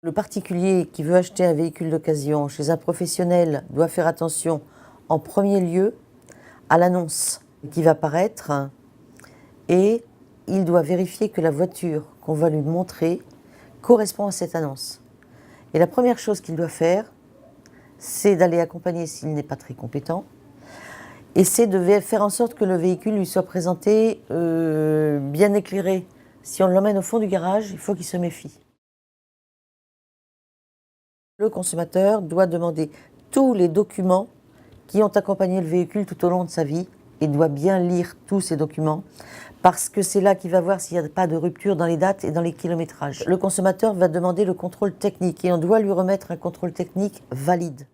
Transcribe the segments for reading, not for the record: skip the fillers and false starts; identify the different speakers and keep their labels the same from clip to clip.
Speaker 1: Le particulier qui veut acheter un véhicule d'occasion chez un professionnel doit faire attention en premier lieu à l'annonce qui va paraître et il doit vérifier que la voiture qu'on va lui montrer correspond à cette annonce. Et la première chose qu'il doit faire, c'est d'aller accompagner s'il n'est pas très compétent, et c'est de faire en sorte que le véhicule lui soit présenté bien éclairé. Si on l'emmène au fond du garage, il faut qu'il se méfie. Le consommateur doit demander tous les documents qui ont accompagné le véhicule tout au long de sa vie et doit bien lire tous ces documents parce que c'est là qu'il va voir s'il n'y a pas de rupture dans les dates et dans les kilométrages. Le consommateur va demander le contrôle technique et on doit lui remettre un contrôle technique valide.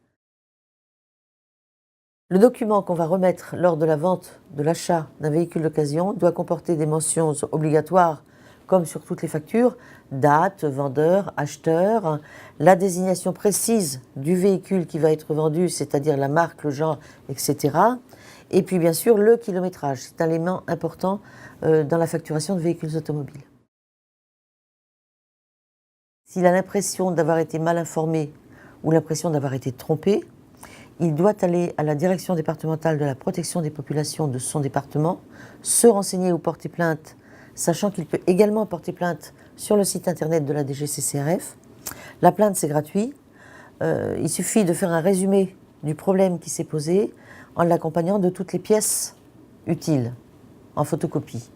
Speaker 1: Le document qu'on va remettre lors de la vente, de l'achat d'un véhicule d'occasion doit comporter des mentions obligatoires comme sur toutes les factures, date, vendeur, acheteur, la désignation précise du véhicule qui va être vendu, c'est-à-dire la marque, le genre, etc. Et puis bien sûr le kilométrage, c'est un élément important dans la facturation de véhicules automobiles. S'il a l'impression d'avoir été mal informé ou l'impression d'avoir été trompé, il doit aller à la direction départementale de la protection des populations de son département, se renseigner ou porter plainte, sachant qu'il peut également porter plainte sur le site internet de la DGCCRF. La plainte, c'est gratuit. Il suffit de faire un résumé du problème qui s'est posé en l'accompagnant de toutes les pièces utiles en photocopie.